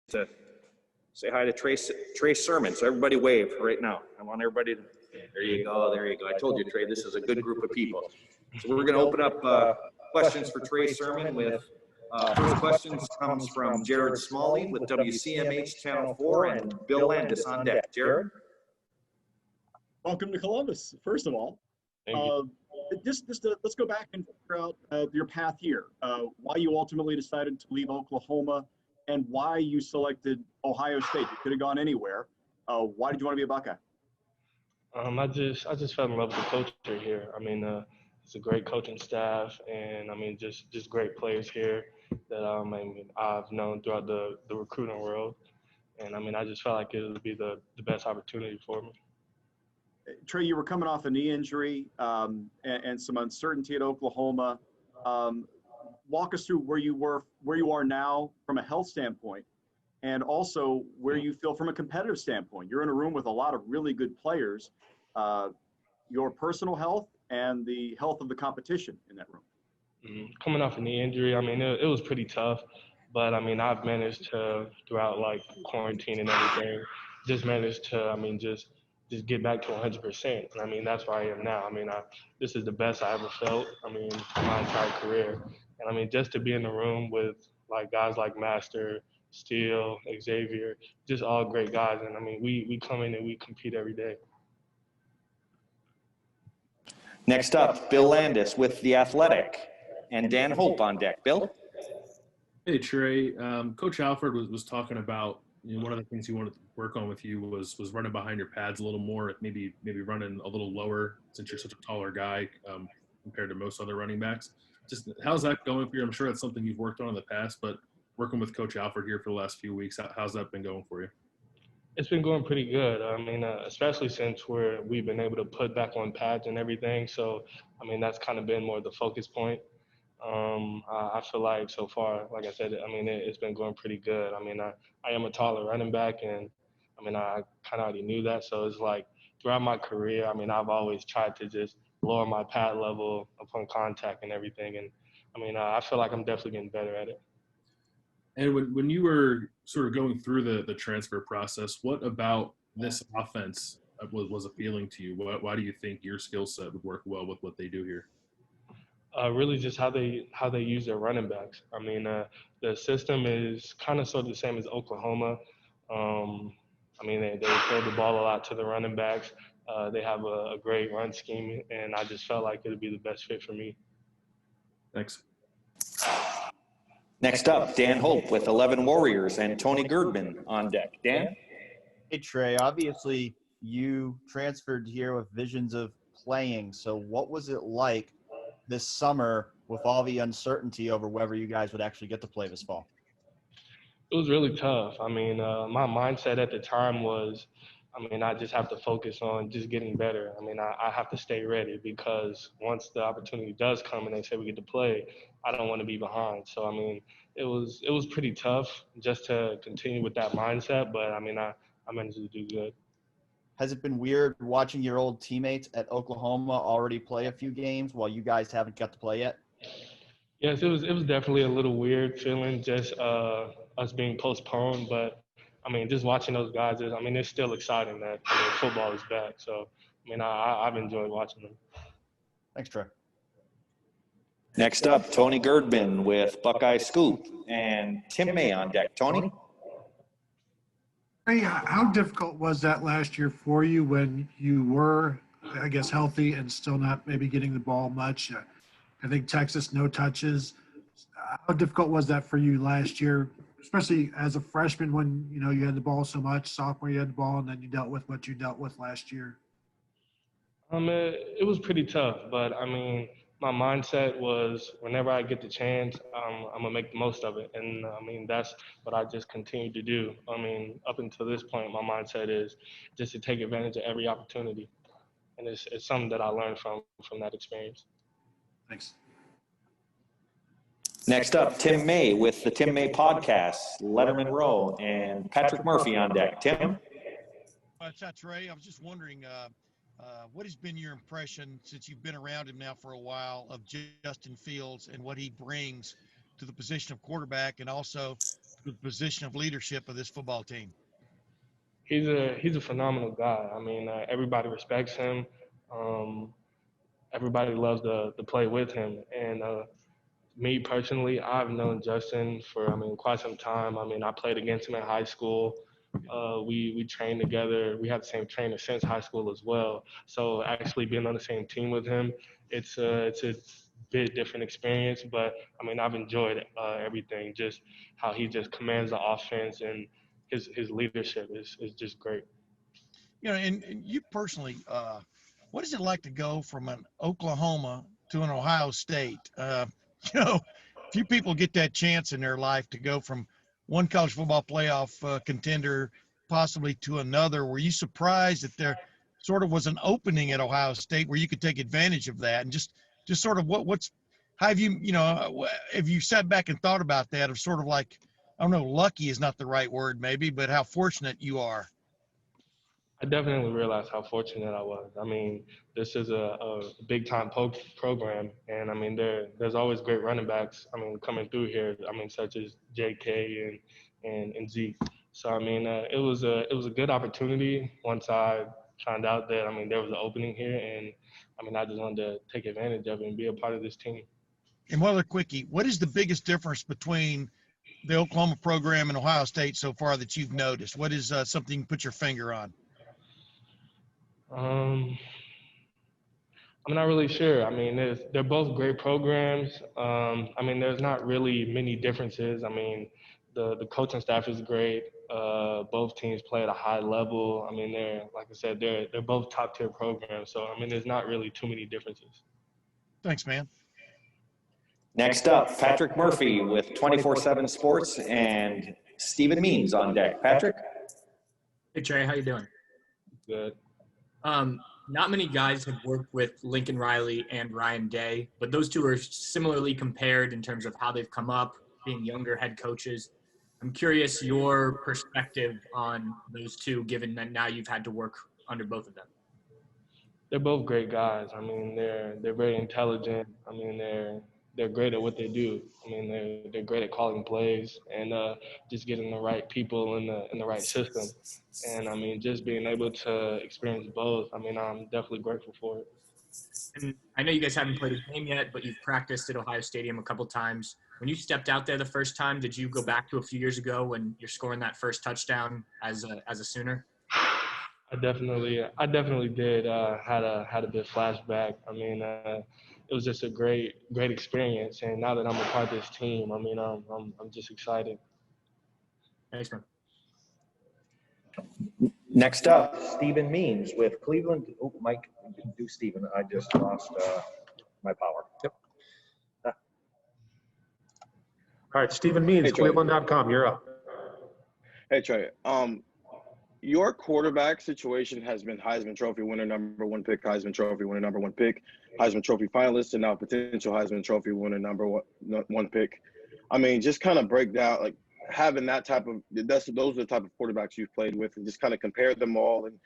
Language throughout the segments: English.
to say hi to Trey Sermon. So everybody wave right now. I want everybody to, there you go, there you go. I told you, Trey, this is a good group of people. So we're going to open up questions for Trey Sermon with, first questions comes from Jared Smalley with WCMH Channel 4 and Bill Landis on deck. Jared? Welcome to Columbus, first of all. Let's go back and figure out your path here. Why you ultimately decided to leave Oklahoma, and why you selected Ohio State. You could have gone anywhere. Why did you want to be a Buckeye? I just fell in love with the culture here. I mean, it's a great coaching staff, and I mean, just great players here that I've known throughout the recruiting world. And I mean, I just felt like it would be the best opportunity for me. Trey, you were coming off a knee injury and some uncertainty at Oklahoma. Walk us through where you are now from a health standpoint, and also where you feel from a competitive standpoint. You're in a room with a lot of really good players. Your personal health and the health of the competition in that room. Coming off a knee injury, I mean, it was pretty tough, but I mean, I've managed to, throughout like quarantine and everything, just managed to, I mean, just get back to 100%. And I mean, that's where I am now. I mean, this is the best I ever felt, I mean, my entire career. And I mean, just to be in the room with like guys like Master, Steele, Xavier, just all great guys. And I mean, we come in and we compete every day. Next up, Bill Landis with The Athletic and Dan Hope on deck. Bill? Hey, Trey. Coach Alford was talking about, one of the things he wanted to work on with you was running behind your pads a little more, maybe running a little lower since you're such a taller guy compared to most other running backs. Just how's that going for you? I'm sure that's something you've worked on in the past, but working with Coach Alford here for the last few weeks, how's that been going for you? It's been going pretty good. I mean, especially since we've been able to put back on pads and everything. So, I mean, that's kind of been more the focus point. I feel like so far, like I said, I mean, it's been going pretty good. I mean, I am a taller running back, and I mean, I kind of already knew that. So it's like throughout my career, I mean, I've always tried to just lower my pad level upon contact and everything. And I mean, I feel like I'm definitely getting better at it. And when you were sort of going through the transfer process, what about this offense was appealing to you? Why do you think your skill set would work well with what they do here? Really just how they use their running backs. I mean, the system is kind of sort of the same as Oklahoma. I mean, they throw the ball a lot to the running backs. They have a great run scheme, and I just felt like it would be the best fit for me. Thanks. Next up, Dan Hope with 11 Warriors and Tony Girdman on deck. Dan? Hey, Trey, obviously you transferred here with visions of playing. So what was it like this summer with all the uncertainty over whether you guys would actually get to play this fall? It was really tough. I mean, my mindset at the time was, I mean, I just have to focus on just getting better. I mean, I have to stay ready because once the opportunity does come and they say we get to play, I don't want to be behind. So, I mean, it was pretty tough just to continue with that mindset, but I mean, I managed to do good. Has it been weird watching your old teammates at Oklahoma already play a few games while you guys haven't got to play yet? Yes, it was definitely a little weird feeling just us being postponed, but I mean, just watching those guys it's still exciting that football is back. So, I mean, I've enjoyed watching them. Thanks, Trey. Next up, Tony Girdman with Buckeye Scoop and Tim May on deck. Tony? Hey, how difficult was that last year for you when you were, I guess, healthy and still not maybe getting the ball much? I think Texas, no touches. How difficult was that for you last year, especially as a freshman when, you had the ball so much, sophomore you had the ball, and then you dealt with what you dealt with last year? It was pretty tough, but I mean, my mindset was whenever I get the chance, I'm going to make the most of it. And I mean, that's what I just continued to do. I mean, up until this point, my mindset is just to take advantage of every opportunity. And it's something that I learned from that experience. Thanks. Next up, Tim May with the Tim May Podcast, Letterman Row, and Patrick Murphy on deck. Tim? That's Ray. I was just wondering, what has been your impression since you've been around him now for a while of Justin Fields and what he brings to the position of quarterback and also to the position of leadership of this football team? He's a phenomenal guy. I mean, everybody respects him. Everybody loves to play with him. And me personally, I've known Justin for quite some time. I mean, I played against him in high school. We trained together. We had the same trainer since high school as well. So actually being on the same team with him, it's a bit different experience. But I mean, I've enjoyed everything. Just how he just commands the offense, and his leadership is just great. You know, and you personally, what is it like to go from an Oklahoma to an Ohio State? You know, few people get that chance in their life to go from one college football playoff contender possibly to another. Were you surprised that there sort of was an opening at Ohio State where you could take advantage of that? And just sort of how have you, have you sat back and thought about that, of sort of like, I don't know, lucky is not the right word maybe, but how fortunate you are? I definitely realized how fortunate I was. I mean, this is a big-time program, and I mean, there's always great running backs, coming through here, such as J.K. and Zeke. So, I mean, it was a good opportunity once I found out that, there was an opening here, and, I just wanted to take advantage of it and be a part of this team. And one other quickie, what is the biggest difference between the Oklahoma program and Ohio State so far that you've noticed? What is something you can put your finger on? I'm not really sure. I mean, they're both great programs. There's not really many differences. I mean, the coaching staff is great. Both teams play at a high level. I mean, like I said, they're both top tier programs. So, there's not really too many differences. Thanks, man. Next up, Patrick Murphy with 24/7 Sports and Stephen Means on deck. Patrick? Hey, Trey, how you doing? Good. Not many guys have worked with Lincoln Riley and Ryan Day, but those two are similarly compared in terms of how they've come up, being younger head coaches. I'm curious your perspective on those two, given that now you've had to work under both of them. They're both great guys. I mean, they're very intelligent. I mean, they're great at what they do. I mean, they're great at calling plays and just getting the right people in the right system. And I mean, just being able to experience both. I mean, I'm definitely grateful for it. And I know you guys haven't played a game yet, but you've practiced at Ohio Stadium a couple times. When you stepped out there the first time, did you go back to a few years ago when you're scoring that first touchdown as a Sooner? I definitely did. Had a bit flashback. I mean, it was just a great experience. And now that I'm a part of this team, I mean, I'm just excited. Thanks, man. Next up, Stephen Means with Cleveland. Oh, Mike, do Stephen. I just lost my power. Yep. All right, Stephen Means, Cleveland.com. You're up. Hey, Trey. Your quarterback situation has been Heisman Trophy winner, number one pick, Heisman Trophy winner, number one pick, Heisman Trophy finalist, and now potential Heisman Trophy winner, number one pick. I mean, just kind of break down, like, having that type of – those are the type of quarterbacks you've played with, and just kind of compare them all. And,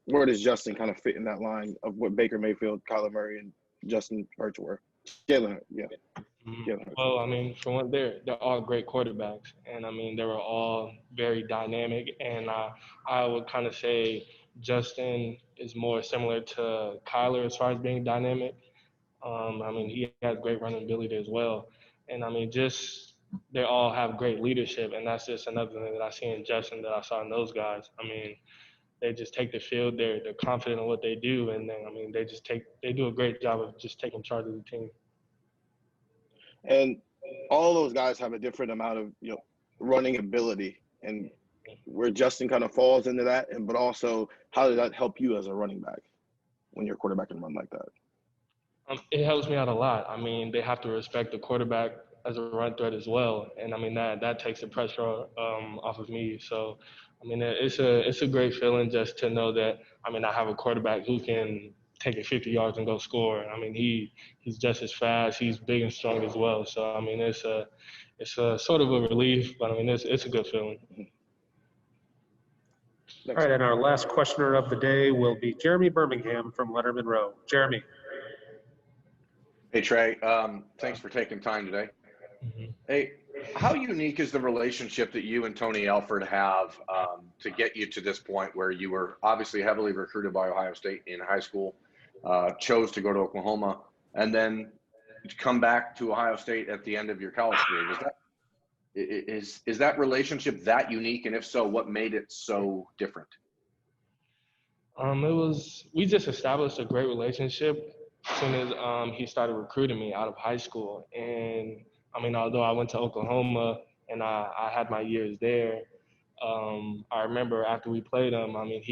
where does Justin kind of fit in that line of what Baker Mayfield, Kyler Murray, and Justin Hurts were? Jalen Hurts, yeah. Well, I mean, for one, they're all great quarterbacks, and I mean, they were all very dynamic. And I would kind of say Justin is more similar to Kyler as far as being dynamic. I mean, he has great running ability as well, and I mean, just they all have great leadership, and that's just another thing that I see in Justin that I saw in those guys. I mean, they just take the field. They're confident in what they do, and then I mean, they do a great job of just taking charge of the team. And all those guys have a different amount of, running ability, and where Justin kind of falls into that. But also, how did that help you as a running back when your quarterback can run like that? It helps me out a lot. I mean, they have to respect the quarterback as a run threat as well, and I mean that takes the pressure off of me. So, I mean, it's a great feeling just to know that I have a quarterback who can take it 50 yards and go score. I mean, he's just as fast. He's big and strong as well. So, I mean, it's a sort of a relief, but I mean, it's a good feeling. All right, and our last questioner of the day will be Jeremy Birmingham from Letterman Row. Jeremy. Hey, Trey. Thanks for taking time today. Hey, how unique is the relationship that you and Tony Alford have to get you to this point where you were obviously heavily recruited by Ohio State in high school, chose to go to Oklahoma, and then come back to Ohio State at the end of your college career? Is that relationship that unique? And if so, what made it so different? We just established a great relationship as soon as he started recruiting me out of high school. And I mean, although I went to Oklahoma and I had my years there, I remember after we played him, I mean,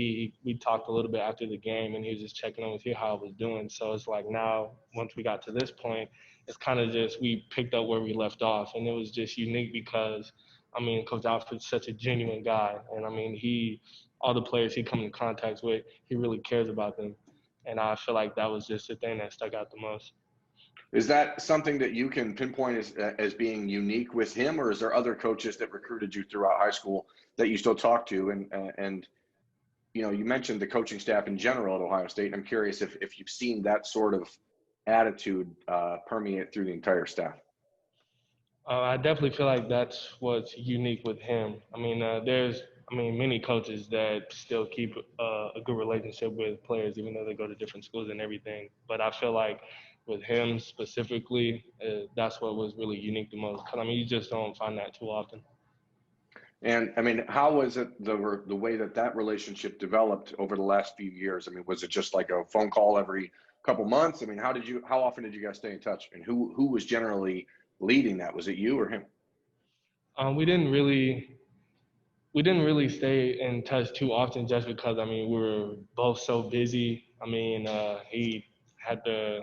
we talked a little bit after the game, and he was just checking in with you how I was doing. So it's like now, once we got to this point, it's kind of just we picked up where we left off, and it was just unique because, I mean, Coach Alford's such a genuine guy, and I mean, all the players he comes in contact with, he really cares about them, and I feel like that was just the thing that stuck out the most. Is that something that you can pinpoint as being unique with him, or is there other coaches that recruited you throughout high school that you still talk to? And you know, you mentioned the coaching staff in general at Ohio State. I'm curious if you've seen that sort of attitude permeate through the entire staff. I definitely feel like that's what's unique with him. I mean, there's many coaches that still keep a good relationship with players, even though they go to different schools and everything. But I feel like with him specifically, that's what was really unique the most. Because, I mean, you just don't find that too often. And, I mean, how was it the way that relationship developed over the last few years? I mean, was it just like a phone call every couple months? I mean, how often did you guys stay in touch? And who was generally leading that? Was it you or him? We didn't really stay in touch too often just because, I mean, we were both so busy. I mean, he had to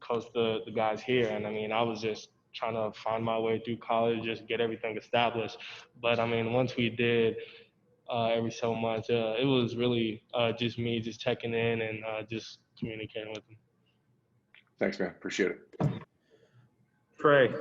coach the guys here, and I mean, I was just trying to find my way through college, just get everything established. But I mean, once we did every so much, it was really just me just checking in and just communicating with them. Thanks, man. Appreciate it. Trey,